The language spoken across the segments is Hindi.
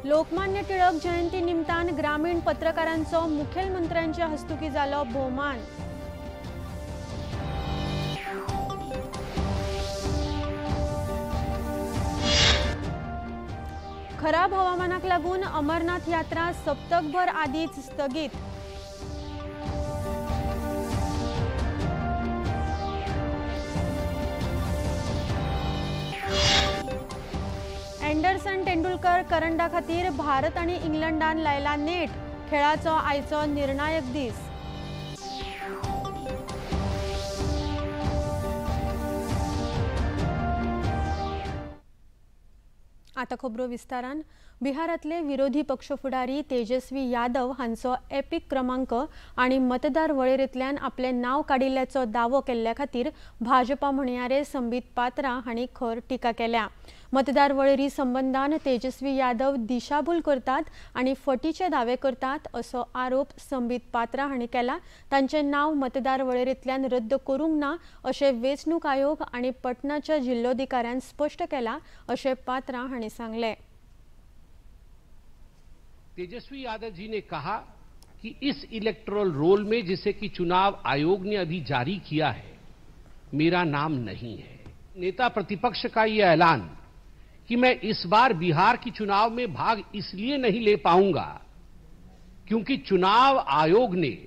लोकमान्य टिळक जयंती निमतान ग्रामीण पत्रकारांचो मुखेलमंत्र्यांच्या हस्तुकी जालो भोवमान। खराब हवामानाक लागून अमरनाथ यात्रा सप्तकभर आदीच स्थगित। एंडरसन तेंडुलकर करंडा खातीर भारत आणि इंग्लंडान लायला नेट। खेळाचो आयचो निर्णायक दीस। आता खबरो विस्तारान। बिहारातले विरोधी पक्ष फुडारी तेजस्वी यादव हांचो एपिक क्रमांक आणि मतदार वळेरेंतल्यान आपले नाव काडिल्ल्याचो दावो केल्ल्या खातीर भाजपा म्हणयारे संबीत पात्रा हांणी खर टिका केल्या। मतदार वळेरी संबंधान तेजस्वी यादव दिशाभूल करतात आणि फटीचे दावे करतात असो आरोप संबीत पात्रा हांणी केला। तांचे नाव मतदार वळेरेंतल्यान रद्द करूंक ना अशें वेंचणूक आयोग आणि पटनाच्या जिल्लोधिकाऱ्यान स्पष्ट केला अशें पात्रा हांणी सांगले। तेजस्वी यादव जी ने कहा कि इस इलेक्टोरल रोल में जिसे कि चुनाव आयोग ने अभी जारी किया है, मेरा नाम नहीं है। नेता प्रतिपक्ष का यह ऐलान कि मैं इस बार बिहार की चुनाव में भाग इसलिए नहीं ले पाऊंगा क्योंकि चुनाव आयोग ने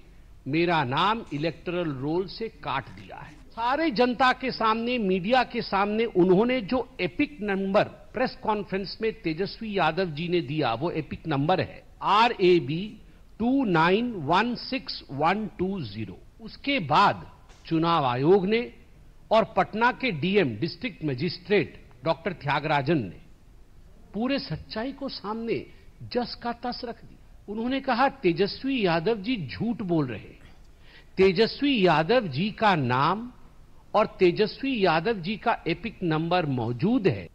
मेरा नाम इलेक्टोरल रोल से काट दिया है। सारे जनता के सामने, मीडिया के सामने उन्होंने जो एपिक नंबर प्रेस कॉन्फ्रेंस में तेजस्वी यादव जी ने दिया, वो एपिक नंबर है RAB 2916120। उसके बाद चुनाव आयोग ने और पटना के DM district magistrate doctor Tyagarajan ने पूरे सच्चाई को सामने जस का तस रख दिया। उन्होंने कहा तेजस्वी यादव जी झूठ बोल रहे। तेजस्वी यादव जी का नाम और तेजस्वी यादव जी का एपिक नंबर मौजूद है।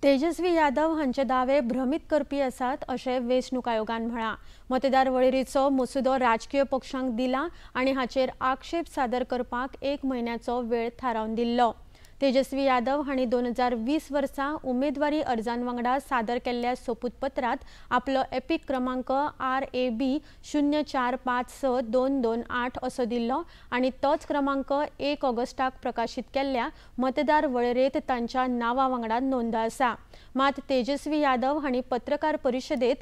तेजस्वी यादव हांचे दावे भ्रमित करपी आसात अशें वेंचणूक आयोगान म्हळां। मतदार वळेरीचो मसुदो राजकीय पक्षांक दिला आणि हाचेर आक्षेप सादर करपाक 1 म्हयन्याचो वेळ थारावन दिल्लो। तेजस्वी यादव हांणी 2020 वर्सा उमेदवारी अर्जां वांगडा सादर केल्ल्या सोपूतपत्रांत आपलो एपिक क्रमांक RAB 04562228 असो दिल्लो आणि तोच क्रमांक 1 ऑगस्टाक प्रकाशीत केल्ल्या मतदार वळेरेंत तांच्या नांवा वांगडा नोंद आसा। मात तेजस्वी यादव हांणी पत्रकार परिशदेंत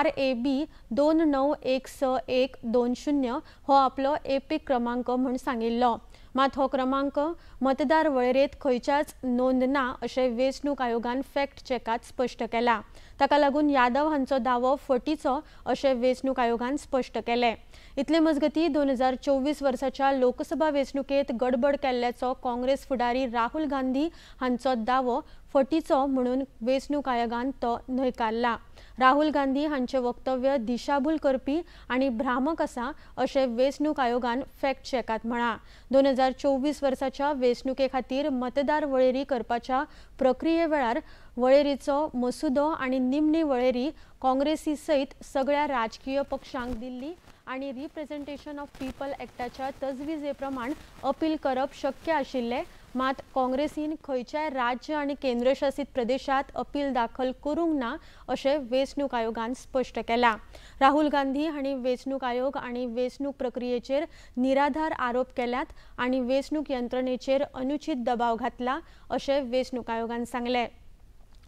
RAB 29162120 हो आपलो एपिक क्रमांक म्हूण सांगिल्लो। मात हो क्रमांक मतदार वळेरेंत खंयच्याच नोंद ना अशें वेंचणूक आयोगान फॅक्ट चेकात स्पश्ट केला। ताका लागून यादव हांचो दावो फटीचो अशें वेंचणूक आयोगान स्पश्ट केलें। इतले मजगतीं 2024 वर्साच्या लोकसभा वेंचणुकेंत गडबड केल्ल्याचो काँग्रेस फुडारी राहुल गांधी हांचो दावो फटीचो म्हणून वेंचणूक आयोगान तो न्हयकारला। राहुल गांधी हांचे वक्तव्य दिशाभूल करपी आणि भ्रामक आसा अशें वेंचणूक आयोगान फॅक्ट चेकात म्हळां। 2024 वर्साच्या वेंचणुके खातीर मतदार वळेरी करपाच्या प्रक्रिये वेळार वळेरीचो मसुदो आणि निमणी वळेरी काँग्रेसी सयत सगळ्या राजकीय पक्षांक दिल्ली आणि रिप्रेझेंटेशन ऑफ पीपल एक्टाच्या तजवीजे प्रमाण अपील करप शक्य आशिल्लें। मात काँग्रेसीन खंयच्याय राज्य आणि केंद्रशासित प्रदेशात अपील दाखल करूंक ना अशें वेंचणूक आयोगान स्पश्ट केला। राहुल गांधी हांणी वेंचणूक आयोग आणि वेंचणूक प्रक्रियेचेर निराधार आरोप केल्यात आणि वेंचणूक यंत्रणेचेर अनुचित दबाव घातला अशें वेंचणूक आयोगान सांगलें।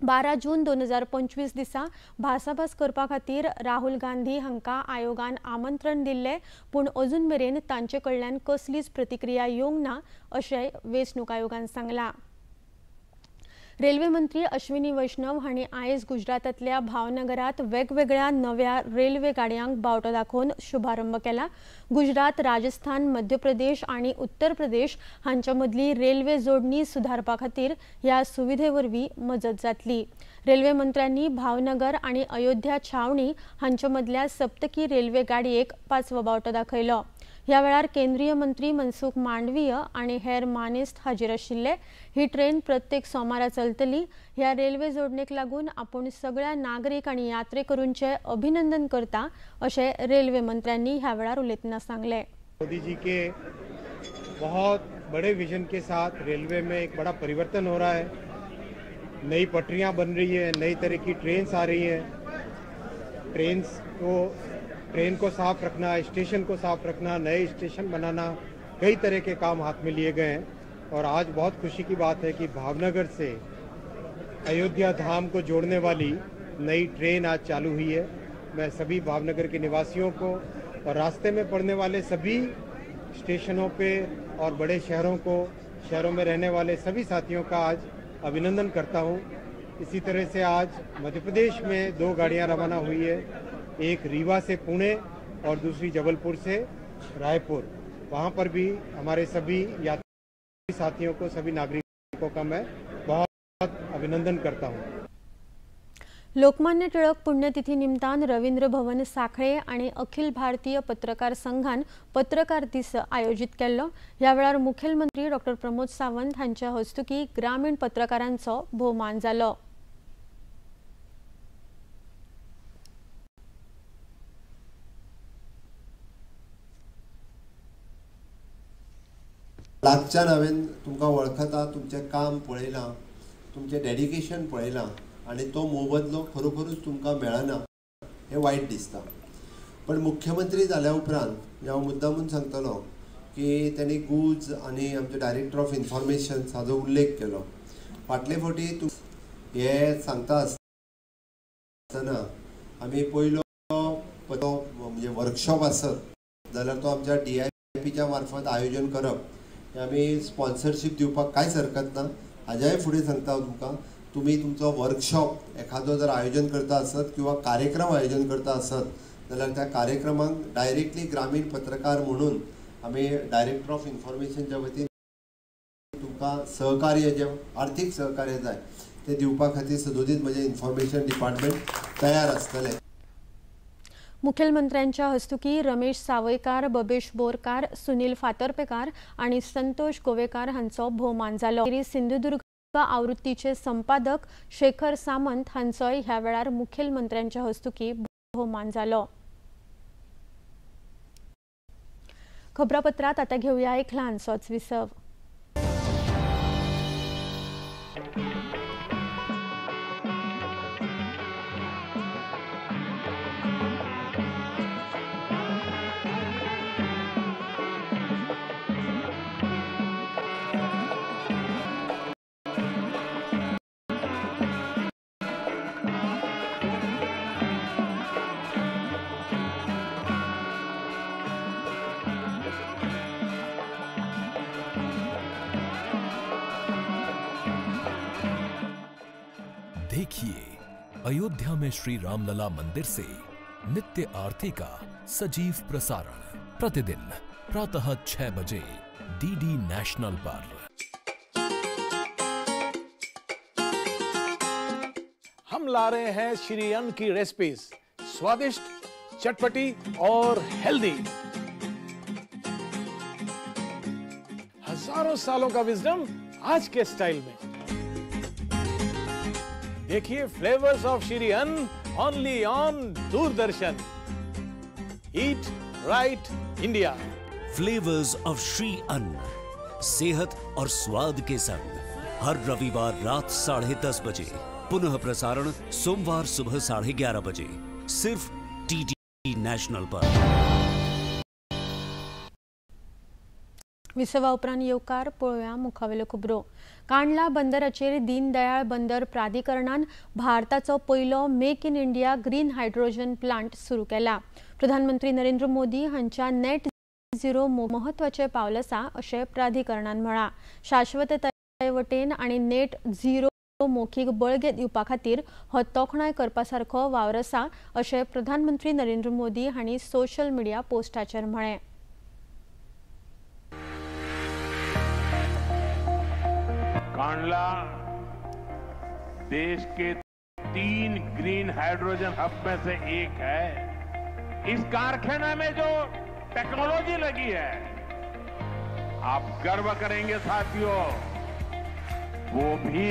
12 जून 2025 दिसा भासाभास करपा खातीर राहुल गांधी हांकां आयोगान आमंत्रण दिल्लें, पूण अजून मेरेन तांचे कडल्यान कसलीच प्रतिक्रिया येवंक ना अशें वेंचणूक आयोगान सांगलां। रेल्वे मंत्री अश्विनी वैष्णव हांणी आयज गुजरातांतल्या भावनगरांत वेगवेगळ्या नव्या रेल्वे गाडयांक बावटो दाखोवन शुभारंभ केला। गुजरात, राजस्थान, मध्य प्रदेश आणि उत्तर प्रदेश हांच्या मदली रेल्वे जोडणी सुधारपा खातीर ह्या सुविधे वरवीं मजत जातली। रेल्वे मंत्र्यांनी भावनगर आणि अयोध्या छावणी हांच्या मदल्या सप्तकी रेल्वे गाडयेक 5वो बावटो दाखयलो। ह्या वेळार केंद्रीय मंत्री मनसुख मांडवीय आणि हेर मानेस्त हाजीर आशिल्ले। ही ट्रेन प्रत्येक सोमारा चलतली। ह्या रेल्वे जोडणेक लागून आपूण सगळ्या नागरीक आणि यात्रेकरूंचे अभिनंदन करता अशें रेल्वे मंत्र्यांनी ह्या वेळार उलयतना सांगलें। मोदी जी के बहुत बड़े विजन के साथ रेलवे में एक बड़ा परिवर्तन हो रहा है। नई पटरियां बन रही है, नई तरह की ट्रेन्स आ रही हैं। ट्रेन को साफ रखना, स्टेशन को साफ रखना, नए स्टेशन बनाना, कई तरह के काम हाथ में लिए गए हैं। और आज बहुत खुशी की बात है कि भावनगर से अयोध्या धाम को जोड़ने वाली नई ट्रेन आज चालू हुई है। मैं सभी भावनगर के निवासियों को और रास्ते में पड़ने वाले सभी स्टेशनों पे और बड़े शहरों में रहने वाले सभी साथियों का आज अभिनंदन करता हूं। इसी तरह से आज मध्य प्रदेश में 2 गाड़ियां रवाना हुई है, एक रीवा से पुणे और दूसरी जबलपुर से रायपुर। वहां पर भी हमारे सभी यात्री साथियों को, सभी नागरिकों का मैं बहुत अभिनंदन करता हूं। लोकमान्य टिळक पुण्यतिथी निमतान रवींद्र भवन साखळे आणि अखिल भारतीय पत्रकार संघान पत्रकार दीस आयोजित केल्लो। ह्या वेळार मुखेलमंत्री डॉ. प्रमोद सावंत हांच्या हस्तुकी ग्रामीण पत्रकारांचो भोवमान जालो। लागच्यान हांवें तुमकां वळखता, तुमचें काम पळयलां, तुमचें डेडिकेशन पळयलां आनी तो मोबदलो खरोखरूच तुमकां मेळना हें वायट दिसता। पण मुख्यमंत्री जाल्या उपरांत हांव मुद्दामून सांगतलो की त्यांनी गुज आनी आमचे डायरेक्टर ऑफ इन्फॉर्मेशन हाचो उल्लेख केलो। फाटले फावटी हे सांगता आसतना आमी पयलो म्हणजे वर्कशॉप आसत जाल्यार तो आमच्या DIPच्या मार्फत आयोजन करप, आमी स्पॉन्सरशीप दिवपाक कांयच हरकत ना। हाज्याय फुडें सांगता हांव तुमकां, तुम्ही तुमचो वर्कशॉप एखादो जर आयोजन करता आसत किंवा कार्यक्रम आयोजन करता आसत जाल्यार त्या कार्यक्रमाक डायरेक्टली ग्रामीण पत्रकार म्हणून आमी डायरेक्टर ऑफ इन्फॉर्मेशनच्या वतीन तुमकां सहकार्य जे आर्थीक सहकार्य जाय ते दिवपा खातीर सदोदीत म्हजें इन्फॉर्मेशन डिपार्टमेंट तयार आसतलें। मुखेलमंत्र्यांच्या हस्तुकी रमेश सावयकार, बबेश बोरकार, सुनील फातर्पेकार आणि संतोष गोवेकार हांचो भोवमान जालो। सिंधुदुर्ग आवृत्तीचे संपादक शेखर सामंत हांचोय ह्या वेळार मुखेलमंत्र्यांच्या हस्तुकी भोवमान जालो। खबरापत्रात आता घेऊया एक ल्हानसोच विसव। देखिए अयोध्या में श्री रामलला मंदिर से नित्य आरती का सजीव प्रसारण प्रतिदिन प्रातः 6 बजे DD नेशनल पर। हम ला रहे हैं श्री अन्न की रेसिपीज, स्वादिष्ट, चटपटी और हेल्दी। हजारों सालों का विजडम आज के स्टाइल में। देखिए फ्लेवर्स ऑफ श्री अन्न only on Doordarshan. Eat right India. Flavours of Shri अन्न, सेहत और स्वाद के संग हर रविवार रात 10:30 बजे, पुनः प्रसारण सोमवार सुबह 11:30 बजे, सिर्फ DD नेशनल पर। विसवा उपरांत येवकार पळोवया मुखावेल्यो खबरो। कांडला बंदराचेर दीनदयाळ बंदर प्राधिकरणान भारताचो पयलो make in India green hydrogen plant सुरू केला। प्रधानमंत्री नरेंद्र मोदी हांच्या नेट झिरो महत्वाचे पावल आसा अशें प्राधिकरणान म्हळां। शाश्वतताये वटेन आनी नेट झिरो मोखीक बळगेत दिवपा खातीर हो तोखणाय करपा सारको वावर आसा अशें प्रधानमंत्री नरेंद्र मोदी हांणी सोशल मिडिया पोस्टाचेर म्हळें। कांडला देश के 3 ग्रीन हाइड्रोजन हब में से एक है। इस कारखाने में जो टेक्नोलॉजी लगी है, आप गर्व करेंगे साथियों, वो भी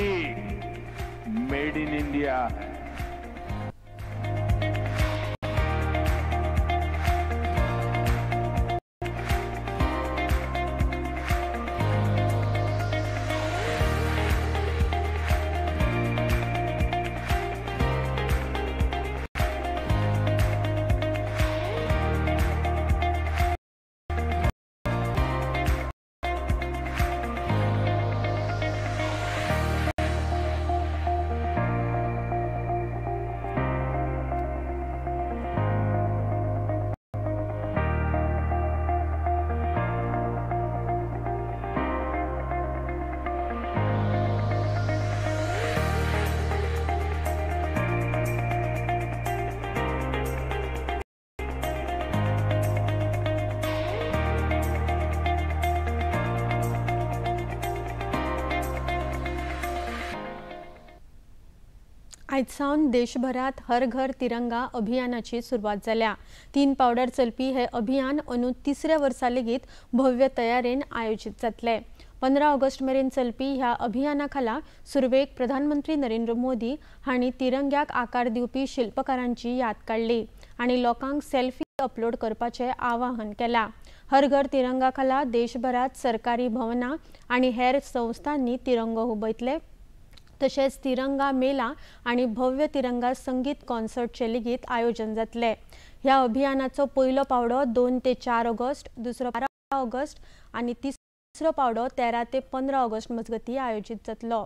मेड इन इंडिया है। आयज सावन देशभरात हर घर तिरंगा अभियानाची सुरवात जाल्या। 3 पावड्यार चलपी हे अभियान अंदू 3ऱ्या वर्सा लेगीत भव्य तयारेन आयोजित जातले। 15 ऑगस्ट मेरेन चलपी ह्या अभियाना खाला सुरवेक प्रधानमंत्री नरेंद्र मोदी हांणी तिरंग्याक आकार दिवपी शिल्पकारांची याद काढली आणि लोकांक सेल्फी अपलोड करपाचे आवाहन केला। हर घर तिरंगा खाला देशभरात सरकारी भवनां आणि हेर संस्थांनी तिरंगो हुबयतले। तशेंच तिरंगा मेला आणि भव्य तिरंगा संगीत कॉन्सर्टचे लेगीत आयोजन जातले। ह्या अभियानाचो पयलो पावडो 2 ते 4 ऑगस्ट, दुसरो 12 ऑगस्ट आणि तिसरो पावडो 13 ते 15 ऑगस्ट मजगती आयोजित जातलो।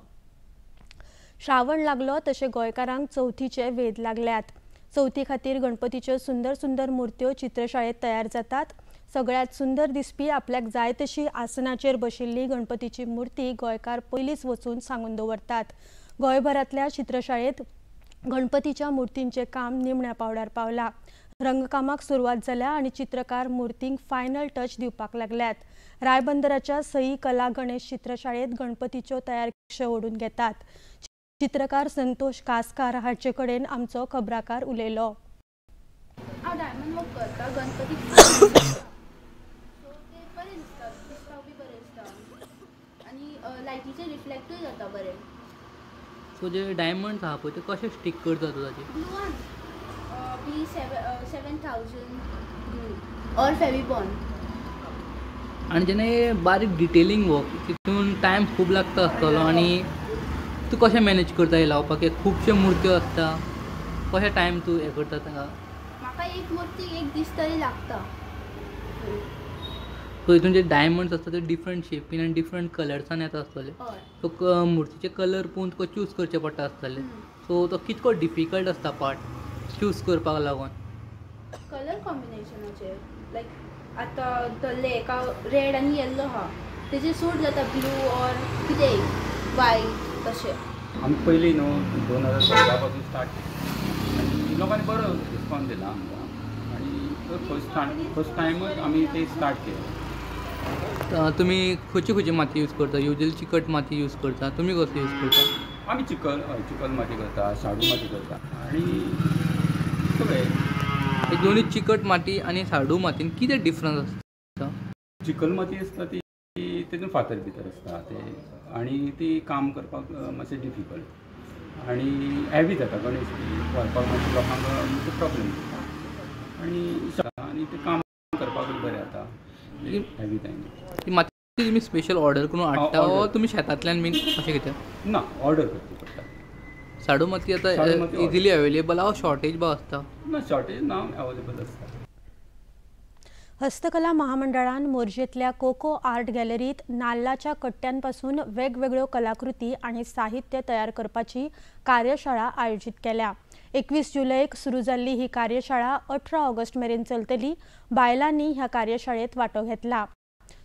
श्रावण लागलो तशे गोंयकारांक चवथीचे वेध लागल्यात। चवथी खातीर गणपतीच्यो सुंदर सुंदर मूर्त्यो चित्रशाळेत तयार जातात। सगळ्यात सुंदर दिसपी आपल्याक जाय तशी आसनाचेर बशिल्ली गणपतीची मूर्ती गोंयकार पयलींच वचून सांगून दवरतात। गोंयभरांतल्या चित्रशाळेत गणपतीच्या मूर्तींचे काम निमण्या पावड्यार पावला। रंगकामाक सुरवात जाल्या आणि चित्रकार मूर्तींक फायनल टच दिवपाक लागल्यात। रायबंदराच्या सई कला गणेश चित्रशाळेत गणपतीच्यो तयार ओढून घेतात। चित्रकार संतोष कासकार हाचे कडेन आमचो खबराकार उलयलो। हांव डायमंड वर्क करता गणपती आणि लायटीचे रिफ्लेक्टूय जाता बरें। सो जे डायमंड्स आहा पळय ते कशे स्टिक करता तूं ताचे? ग्लू बी 7000 और फेविबॉन्ड। आणि जेन्ना हे बारीक डिटेलिंग वर्क तितून टायम खूब लागता आसतलो आणि तूं कशें मॅनेज करता हे लावपाक? खुबश्यो मूर्त्यो आसता, कशें टायम तूं हें करता ताका? म्हाका एक मूर्तीक 1 दीस तरी लागता। सो हितून जे डायमंड्स आसता ते डिफरंट शेपीन आनी डिफरंट कलर्सान येता आसतले। सो मूर्तीचे कलर पळोवन तुका चूज करचे पडटा आसतले। सो तो कितको डिफिकल्ट आसता पार्ट चूज करपाक लागून? कलर कॉम्बिनेशनाचेर लायक आतां धरले एका रेड आनी येल्लो आहा तेजे सूट जाता ब्लू और कितेंय वायट तशें। आमी पयलीं न्हू 2014 पासून स्टार्ट केली। लोकांनी बरो रिस्पॉन्स दिला आमकां आणि फर्स्ट टायमच आमी ते स्टार्ट केलें। तुम्ही खंयची माती यूज करता? युजली चिकट माती यूज करता, तुम्ही कसली यूज करता? आमी चिकल माती करता, शाडू माती करता आणि सगळें हे दोन्ही चिकट माती आणि शाडू मातीन कितें डिफरन्स आसता? चिकल माती आसता ती तितून फातर भितर आसता ते आणि ती काम करपाक मातशें डिफिकल्ट आणि हेवी जाता गणेश व्हरपाक मातशें लोकांक प्रॉब्लेम जाता आणि ते काम करपाकूय बरें जाता हेवी टायम। ती माती तुम्ही स्पेशल ऑर्डर करून हाडटा वा तुम्ही शेतांतल्यान बीन कशें कितें? ना, ऑर्डर करची पडटा। शाडू माती आतां इजिली अवेलेबल आहा, शॉर्टेज बा आसता? ना, शॉर्टेज ना, अवेलेबल आसता। हस्तकला महामंडळान मोरजेंतल्या कोको आर्ट गॅलरीत नाल्लाच्या कट्ट्यांपासून वेगवेगळ्यो कलाकृती आणि साहित्य तयार करपाची कार्यशाळा आयोजित केल्या। 21 जुलैक सुरू जाल्ली ही कार्यशाळा 18 ऑगस्ट मेरेन चलतली। बायलांनी ह्या कार्यशाळेत वांटो घेतला।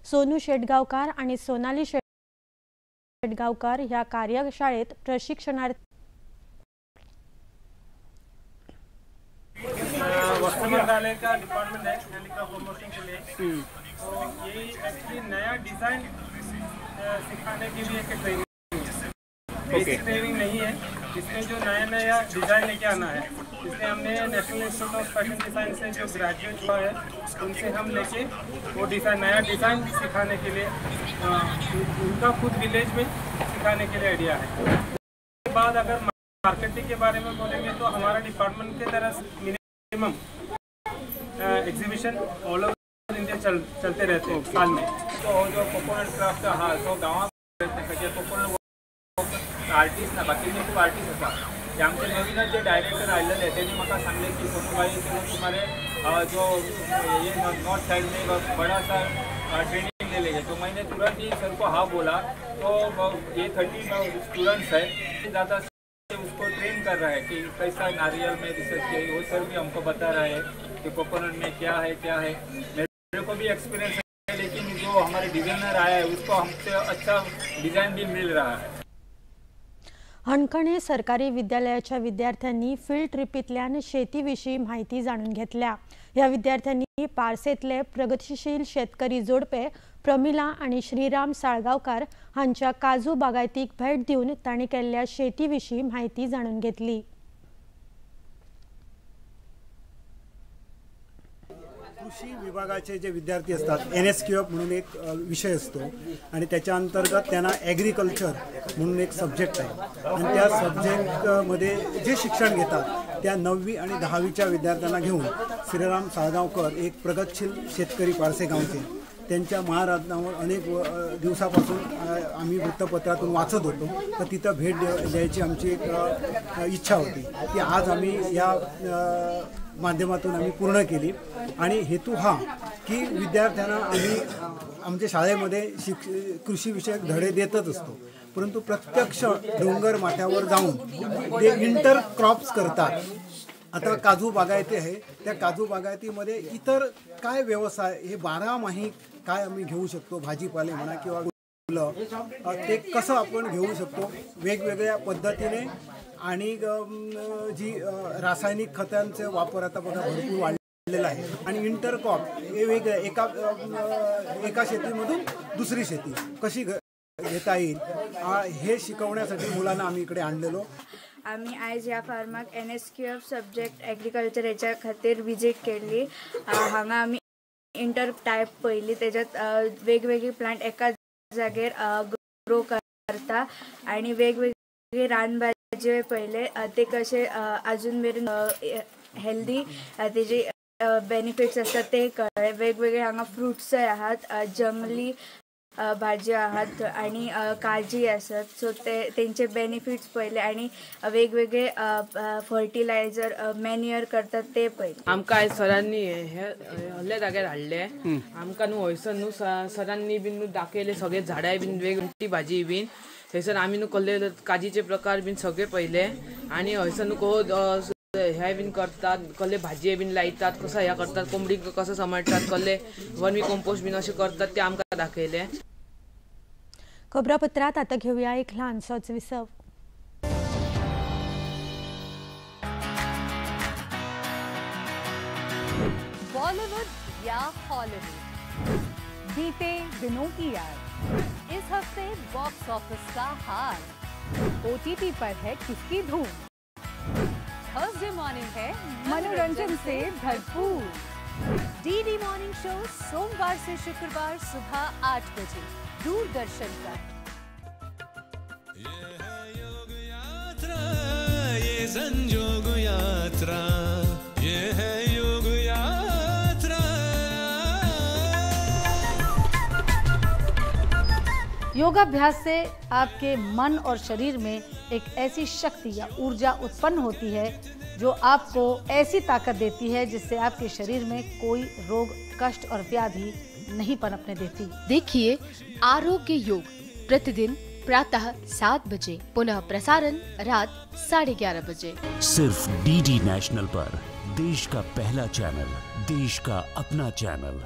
सोनू शेटगांवकार आणि सोनाली शेटगांवकार ह्या कार्यशाळेत प्रशिक्षणार्थी वस्त्र मंत्रालय का डिपार्टमेंट है हैंडीक्राफ्ट प्रमोशन के लिए। तो ये एक्चुअली नया डिज़ाइन सिखाने के लिए एक ट्रेनिंग है। बेसिक ट्रेनिंग नहीं है, इसमें जो नया डिज़ाइन लेके आना है। इसलिए हमने national institute of fashion design से जो ग्रेजुएट हुआ है उनसे हम लेके वो नया डिज़ाइन सिखाने के लिए उनका खुद विलेज में सिखाने के लिए आइडिया है। उसके बाद अगर मार्केटिंग के बारे में बोलेंगे तो हमारा डिपार्टमेंट की तरफ minimum exhibition all over India चलते रहते हैं साल में। तो जो कोकोनट क्राफ्ट हा जो गांवात कोकोनट आर्टिस्ट ना बाकीचे खूप आर्टिस्ट आसतात ते आमचे नवीनच जे डायरेक्टर आयिल्ले त्यांनी म्हाका सांगले की सोनूबाई तुम्हारे जो ये नॉर्थ साइड में बड़ा सा ट्रेनिंग ले लेंगे। तो मैंने तुरंत ही सर को हाँ बोला। तो ये 30 स्टूडेंट्स है ज़्यादा उसको ट्रेन कर रहा है कि कैसा नारियल में रिसर्च किया, वो सर भी हमको बता रहा है कि कोकोनट में क्या है। मेरे को भी एक्सपीरियंस है, लेकिन जो हमारे डिज़ाइनर आया है उसको हमसे अच्छा डिज़ाइन भी मिल रहा है। हणकणे सरकारी विद्यालयाच्या विद्यार्थ्यांनी फील्ड ट्रिपींतल्यान शेतीविशीं माहिती जाणून घेतल्या। ह्या विद्यार्थ्यांनी पारसेतले प्रगतीशील शेतकरी जोडपे प्रमिला आणि श्रीराम साळगावकार हांच्या काजू बागायतीक भेट दिवन तांणी केल्ल्या शेतीविशीं माहिती जाणून घेतली। कृषी विभागाचे जे विद्यार्थी असतात NSQF म्हणून एक विषय असतो आणि त्याच्या अंतर्गत त्यांना ॲग्रिकल्चर म्हणून एक सब्जेक्ट आहे आणि त्या सब्जेक्टमध्ये जे शिक्षण घेतात त्या 9वी आणि 10वीच्या विद्यार्थ्यांना घेऊन श्रीराम साळगावकर एक प्रगतशील शेतकरी पारसे गावचे त्यांच्या महाराजांवर अनेक दिवसापासून आम्ही वृत्तपत्रातून वाचत होतो तर तिथं भेट द्यायची आमची एक इच्छा होती ती आज आम्ही या माध्यमातून आम्ही पूर्ण केली आणि हेतू हा की विद्यार्थ्यांना आम्ही आमच्या शाळेमध्ये कृषीविषयक धडे देतच असतो परंतु प्रत्यक्ष डोंगर माथ्यावर जाऊन ते इंटर क्रॉप्स करतात. आता काजू बागायती आहे त्या काजू बागायतीमध्ये इतर काय व्यवसाय हे 12माही काय आम्ही घेऊ शकतो भाजीपाले म्हणा किंवा फुलं ते कसं आपण घेऊ शकतो वेगवेगळ्या पद्धतीने आणि जी रासायनिक खतांचे वापर आता बघा भरपूर वाढलेला आहे आणि इंटरक्रॉप हे वेगळ्या एका शेतीमधून दुसरी शेती कशी घेता येईल हे शिकवण्यासाठी मुलांना आम्ही इकडे आणलेलो. आम्ही आज ह्या फार्माक NSQF सब्जेक्ट ॲग्रिकल्चर हेच्या खातीर विजीट केली. हांगा आमी इंटर टायप पयली त्याच्यात वेगवेगळे प्लांट एका जागेर ग्रो करता आणि वेगवेगळे रानभाजी पयले ते कसे अजून मेरेन हेल्दी तेजे बेनिफिट्स असतात ते कळ्ळे. वेगवेगळे हांगा फ्रुट्सय आहात जंगली भाजी आहात आणि काजी असतात सो तेंचे बेनिफिट्स पयले आणि वेगवेगळे फर्टिलायझर मॅन्युअर करतात ते पयले. आमकां आयज सरांनी हे व्हडल्या जाग्यार हाडले आमकां न्हू हयसर न्हू सरांनी बीन दाखयले सगळे झाडां बीन वेगवेगळी भाजी बीन थंयसर आमी न्हू कसले काजीचे प्रकार बीन सगळे पयले आणि हयसर न्हू हे बीन करतात कसले भाजये बीन लायतात कसं ह्या करतात कोंबडीक कसं सांबाळटात कसले वर्मी कंपोस्ट बीन अशें करतात ते आमकां दाखयले. खबरापत्रात आता घेऊया एक लहानसोच विसव. बॉलीवुड या हॉलीवुड बीते दिनों की याद इस हफ्ते बॉक्स ऑफिस का हाल OTT पर है किसकी धूम. थर्सडे मॉर्निंग है मनोरंजन से भरपूर. DD मॉर्निंग शो सोमवार से शुक्रवार सुबह 8 बजे दूरदर्शन पर. ये संयोग यात्रा ये है योग यात्रा. योगाभ्यास से आपके मन और शरीर में एक ऐसी शक्ति या ऊर्जा उत्पन्न होती है जो आपको ऐसी ताकत देती है जिससे आपके शरीर में कोई रोग कष्ट और व्याधि नहीं पनपने देती. देखिए आरोग्य योग प्रतिदिन प्रातः 7 बजे पुनः प्रसारण रात 11:30 बजे सिर्फ DD नेशनल पर. देश का पहला चॅनल देश का अपना चॅनल.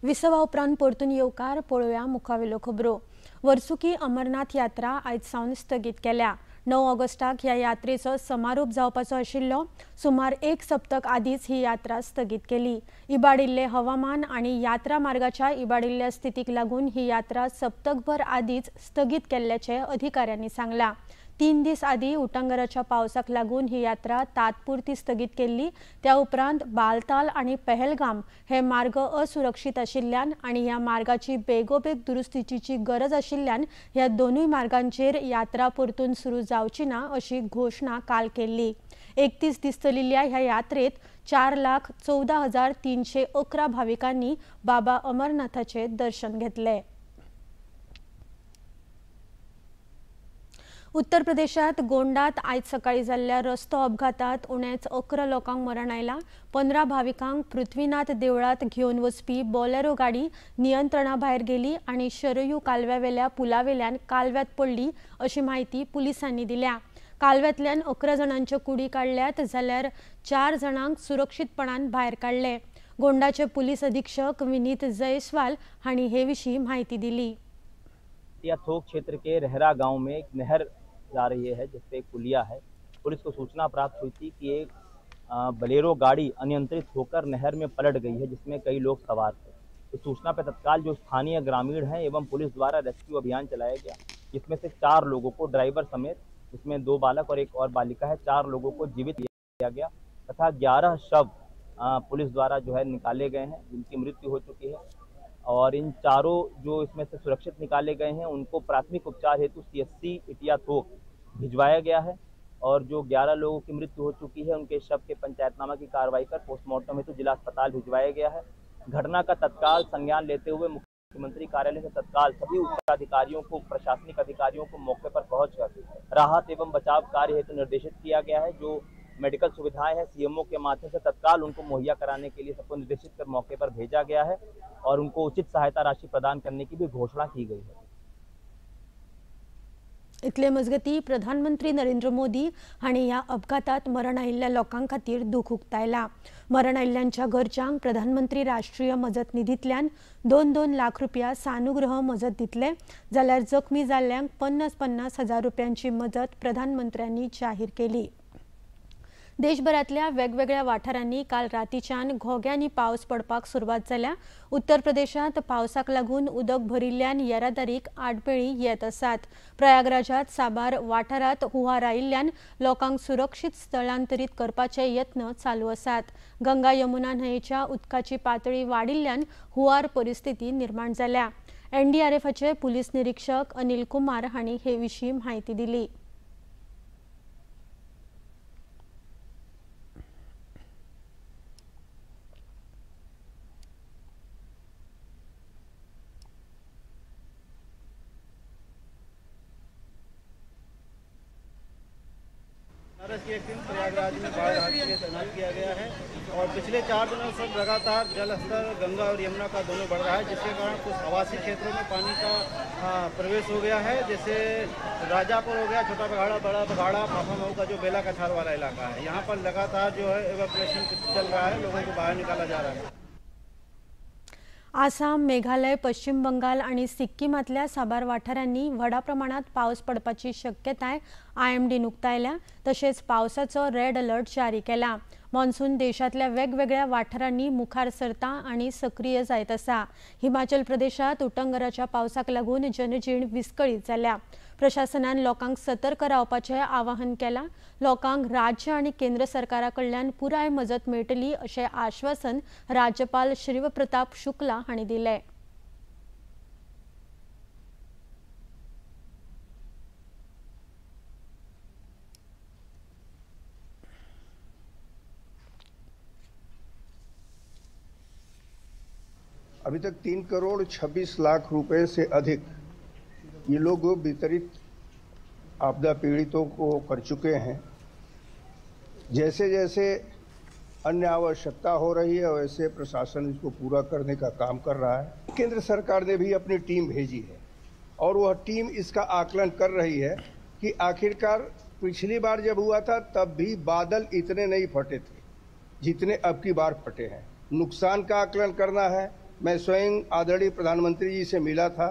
विसवा उपरांत परतून येवकार पळोवया मुखावेल्यो खबरो. वर्सुकी अमरनाथ यात्रा आयज सावन स्थगीत केल्या. 9 ऑगस्टाक ह्या यात्रेचो समारोप जावपाचो आशिल्लो. सुमार 1 सप्तक आदींच ही यात्रा स्थगीत केली. इबाडिल्ले हवामान आणि यात्रा मार्गाच्या इबाडिल्ल्या स्थितीक लागून ही यात्रा सप्तकभर आदींच स्थगीत केल्ल्याचे अधिकाऱ्यांनी सांगला. 3 दीस आदी उटंगराच्या पावसाक लागून ही यात्रा तात्पुरती स्थगीत केल्ली. त्या उपरांत बालताल आणि पहलगाम हे मार्ग असुरक्षीत आशिल्ल्यान आणि ह्या मार्गाची बेगोबेग दुरुस्तीची गरज आशिल्ल्यान ह्या दोनूय मार्गांचेर यात्रा परतून सुरू जावची ना अशी घोषणा काल केल्ली. 31 दीस चलिल्ल्या ह्या यात्रेत 4,14,311 भाविकांनी बाबा अमरनाथाचे दर्शन घेतले. उत्तर प्रदेशात गोंडात आयज सकाळी जाल्ल्या रस्तो अपघातात उणेच 11 लोकांक मरण आयला. 15 भाविकांक पृथ्वीनाथ देवळात घेवन वचपी बोलेरो गाडी नियंत्रणा भायर गेली आणि शरयू कालव्यावेल्या पुलावेल्यान कालव्यात पडली अशी माहिती पुलिसांनी दिल्या. कालव्यातल्यान 11 जाणांच्यो कुडी काढल्यात जाल्यार 4 जाणांक सुरक्षीतपणान भायर काढले. गोंडाचे पुलीस अधीक्षक विनीत जयस्वाल हांणी हे विशीं माहिती दिली. थोक क्षेत्र के रहरा गांव में एक नहर जा रही है जिसपे एक पुलिया है. पुलिस को सूचना प्राप्त हुई थी कि एक बलेरो गाड़ी अनियंत्रित होकर नहर में पलट गई है जिसमें कई लोग सवार थे. इस सूचना पर तत्काल जो स्थानीय ग्रामीण हैं एवं पुलिस द्वारा रेस्क्यू अभियान चलाया गया जिसमें से 4 लोगों को ड्राइवर समेत जिसमें 2 बालक और एक और बालिका है 4 लोगों को जीवित किया गया तथा 11 शव पुलिस द्वारा जो है निकाले गए हैं, जिनकी मृत्यु हो चुकी है। और इन चारों जो इसमें से सुरक्षित निकाले गए हैं उनको प्राथमिक उपचार हेतु CSC इटिया थोक भिजवाया गया है। और जो 11 लोगों की मृत्यु हो चुकी है उनके शव के पंचायतनामा की कार्रवाई कर पोस्टमार्टम हेतु जिला अस्पताल भिजवाया गया है। घटना का तत्काल संज्ञान लेते हुए मुख्यमंत्री कार्यालय से तत्काल सभी उच्चाधिकारियों को, प्रशासनिक अधिकारियों को मौके पर पहुंचकर राहत एवं बचाव कार्य हेतु निर्देशित किया गया है। जो मेडिकल सुविधाएं हैं CMO के माध्यम से तत्काल उनको मुहैया कराने के लिए सबको निर्देशित कर मौके पर भेजा गया है और उनको उचित सहायता राशि प्रदान करने की भी घोषणा की गई है। इतले मजगती प्रधानमंत्री नरेंद्र मोदी हांणी ह्या अपघातात मरण आयिल्ल्या लोकां खातीर दुख उक्तायला। मरण आयिल्ल्यांच्या घरच्यांक प्रधानमंत्री राष्ट्रीय मजत निधींतल्यान 2-2 लाख रुपया सानुग्रह मजत दितले, जाल्यार जखमी जाल्ल्यांक 50-50 हजार रुपयांची मजत प्रधानमंत्र्यांनी जाहीर केली। देशभरातल्या वेगवेगळ्या वाठारांनी काल रातीच्यान घोग्यांनी पावस पडपाक सुरवात जाल्या। उत्तर प्रदेशात पावसाक लागून उदक भरिल्ल्यान येरादारीक आडमेळी येत आसात। प्रयागराजात साबार वाठारात हुंवार आयिल्ल्यान लोकांक सुरक्षीत स्थलांतरीत करपाचे यत्न चालू आसात। गंगा यमुना न्हंयेच्या उदकाची पातळी वाडिल्ल्यान हुंवार परिस्थिती निर्माण जाल्या। NDRFचे पुलीस निरीक्षक अनिल कुमार हांणी हे विशीं म्हायती दिली। बनारस की एक टीम प्रयागराज में बाढ़ राहत के लिए तैनात किया गया है और पिछले 4 दिनों से लगातार जल स्तर गंगा और यमुना का दोनों बढ़ रहा है, जिसके कारण कुछ आवासीय क्षेत्रों में पानी का प्रवेश हो गया है। जैसे राजापुर हो गया, छोटा बघाड़ा, बड़ा बघाड़ा, फाफामऊ का जो बेला कछार वाला इलाका है, यहाँ पर लगातार जो है एवैक्यूएशन चल रहा है, लोगों को बाहर निकाला जा रहा है। आसाम, मेघालय, पश्चिम बंगाल आणि सिक्कीमातल्या साबार वाठारांनी व्हडा प्रमाणात पावस पडपाची शक्यताय IMDन उक्तायल्या। तशेंच पावसाचो रेड अलर्ट जारी केला। मॉन्सून देशातल्या वेगवेगळ्या वाठारांनी मुखार सरता आणि सक्रिय जायत आसा। हिमाचल प्रदेशात उटंगराच्या पावसाक लागून जनजीण विस्कळीत जाल्या। प्रशासनान लोकांक सतर्क रावपाचे आवाहन केला। लोकांक राज्य आणि केंद्र सरकाराकडल्यान पुराय मजत मेळटली अशें आश्वासन राज्यपाल श्रीवप्रताप शुक्ला हांणी दिले। अभी तक 3 करोड़ 26 लाख रुपए से अधिक ये लोग वितरित आपदा पीड़ितों को कर चुके हैं। जैसे जैसे अन्य आवश्यकता हो रही है वैसे प्रशासन इसको पूरा करने का काम कर रहा है। केंद्र सरकार ने भी अपनी टीम भेजी है और वह टीम इसका आकलन कर रही है कि आखिरकार पिछली बार जब हुआ था तब भी बादल इतने नहीं फटे थे जितने अब की बार फटे हैं। नुकसान का आकलन करना है। मैं स्वयं आदरणीय प्रधानमंत्री जी से मिला था,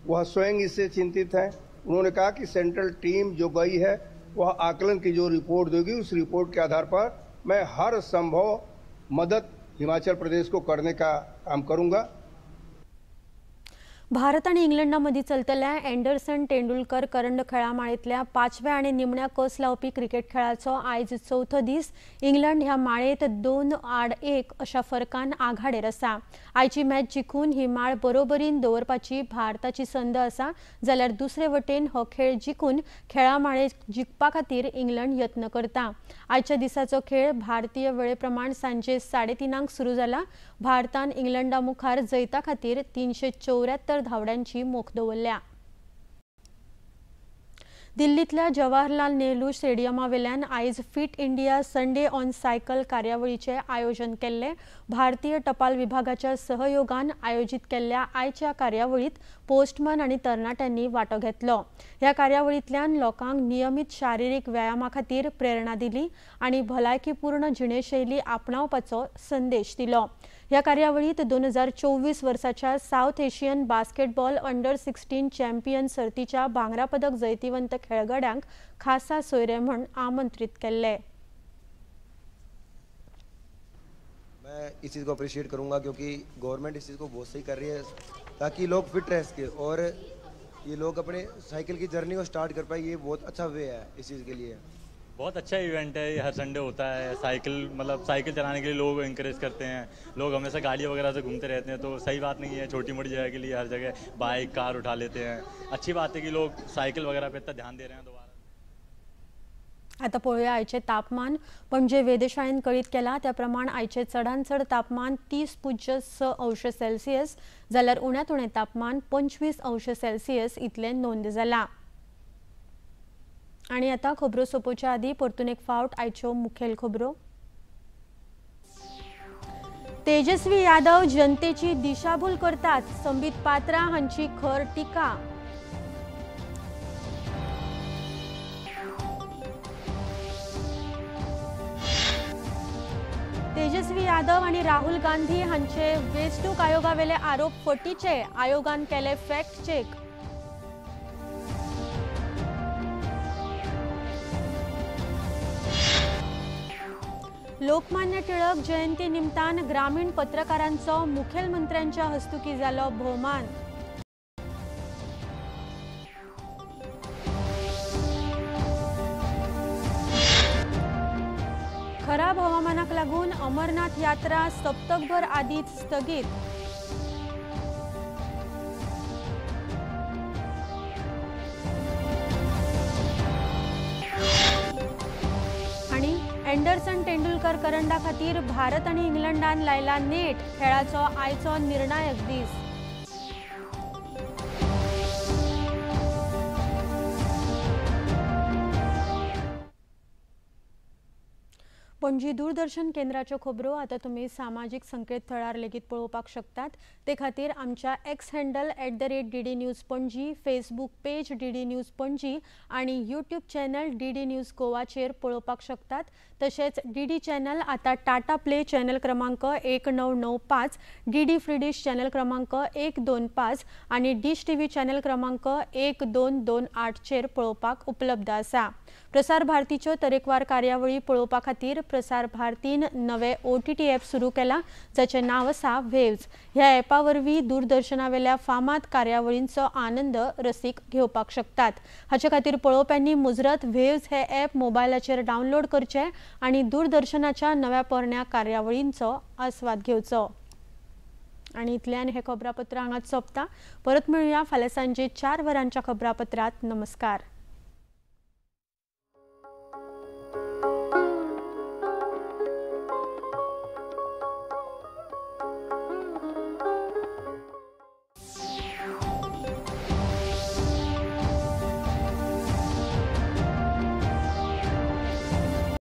वह स्वयं इससे चिंतित हैं। उन्होंने कहा कि सेंट्रल टीम जो गई है वह आकलन की जो रिपोर्ट देगी उस रिपोर्ट के आधार पर मैं हर संभव मदद हिमाचल प्रदेश को करने का काम करूंगा। भारत आणि इंग्लंडामदी चलतल्या एंडरसन तेंडुलकर करंड खेळामाळेतल्या 5व्या आणि निमण्या कस लावपी क्रिकेट खेळाचो आयज चौथो दीस इंग्लंड ह्या माळेत 2-1 अशा फरकान आघाडेर आसा। आयची मॅच जिखून ही माळ बरोबरीन दवरपाची भारताची संद आसा, जाल्यार दुसरे वटेन हो खेळ जिखून खेळामाळे जिखपा खातीर इंग्लंड यत्न करता। आयच्या दिसाचो खेळ भारतीय वेळेप्रमाण सांजे 3:30 सुरू जाला। भारतान इंग्लंडा मुखार जैता खातीर 374 धावड्यांची मोख दवरल्या। दिल्लीतल्या जवाहरलाल नेहरू स्टेडियमावेल्यान आयज fit India Sunday on cycle कार्यावळीचे आयोजन केल्ले। भारतीय टपाल विभागाच्या सहयोगान आयोजित केल्ल्या आयच्या कार्यावळीत पोस्टमन आणि तरणाट्यांनी वांटो घेतलो। ह्या कार्यावळींतल्यान लोकांक नियमित शारीरिक व्यायामा खातीर प्रेरणा दिली आणि भलायकीपूर्ण जिणेशैली आपणावपाचो संदेश दिलो। ह्या कार्यावळीत 2024 वर्साच्या south Asian basketball under 16 champion सर्तीच्या भांगरा पदक जैतिवंत खेळगड्यांक खासा सोयरे म्हूण आमंत्रित केले। मैं इस चीज़ को अप्रिशिएट करूंगा क्योंकि गवर्नमेंट इस चीज़ को बहुत सही कर रही है ताकि लोग फिट रह सके और ये लोग अपने साइकिल की जर्नी को स्टार्ट कर पाए। ये बहुत अच्छा वे है इस चीज़ के लिए। बहुत अच्छा इवेंट है, ये हर संडे होता है। साइकिल मतलब साइकिल चलाने के लिए लोग इंकरेज करते हैं, लोग हमेशा गाड़ी वगैरह से घूमते रहते हैं, तो सही बात नहीं है। छोटी मोटी जगह के लिए हर जगह बाइक कार उठा लेते हैं। अच्छी बात है की लोग सायकल वगैरह पे इतना ध्यान दे रहे हैं। आता पळोवया आयचे तापमान। पणजे वेधशाळेन कळीत केला त्या प्रमाण आयचे चडांत चड तापमान 30.6°C जाल्यार उण्यांत उणें तापमान 25°C इतलें नोंद जाला। आणि आता खबरो सोंपोवच्या आदी परतून एक फावट आयच्यो मुखेल खबरो। तेजस्वी यादव जनतेची दिशाभूल करतात, संबित पात्रा हांची खर टिका। तेजस्वी यादव आणि राहुल गांधी हांचे वेंचणूक आयोगावेले आरोप फटीचे, आयोगान केले फॅक्ट चेक। लोकमान्य टिळक जयंती निमतान ग्रामीण पत्रकारांचो मुखेलमंत्र्यांच्या हस्तुकी जालो भोवमान। खराब हवामानाक लागून अमरनाथ यात्रा सप्तकभर आदींच स्थगीत। आणि एंडरसन तेंडुलकर करंडा खातीर भारत आणि इंग्लंडान लायला नेट, खेळाचो आयचो निर्णायक दीस। पणजी दूरदर्शन केंद्राच्यो खबरो आता तुम्ही सामाजिक संकेतथळार लेगीत पळोवपाक शकतात। ते खातीर आमच्या x handle @DD news Panaji, Facebook page DD news Panaji आणि यूट्यूब चॅनल DD न्यूज गोवाचेर पळोवपाक शकतात। तशेंच DD चॅनल आता टाटा प्ले चॅनल क्रमांक 1995, DD फ्री डिश चॅनल क्रमांक 125 आणि डिश टीव्ही चॅनल क्रमांक 1228 चेर पळोवपाक उपलब्ध आसा। प्रसार भारतीच्यो तरेकवार कार्यावळी पळोवपा खातीर प्रसार भारतीन नवे OTT ॲप सुरू केला, जाचें नांव आसा वेव्स। ह्या ॲपा वरवीं दूरदर्शनावेल्या फामाद कार्यावळींचो आनंद रसीक घेवपाक शकतात। हाचे खातीर पळोवप्यांनी मुजरत वेव्स हे ॲप मोबायलाचेर डावनलोड करचें आणि दूरदर्शनाच्या नव्या पोरण्या कार्यावळींचो आस्वाद घेवचो। आणि इतल्यान हे खबरापत्र हांगाच सोंपता। परत मेळुया फाल्यां सांजे 4 वरांच्या खबरापत्रांत। नमस्कार।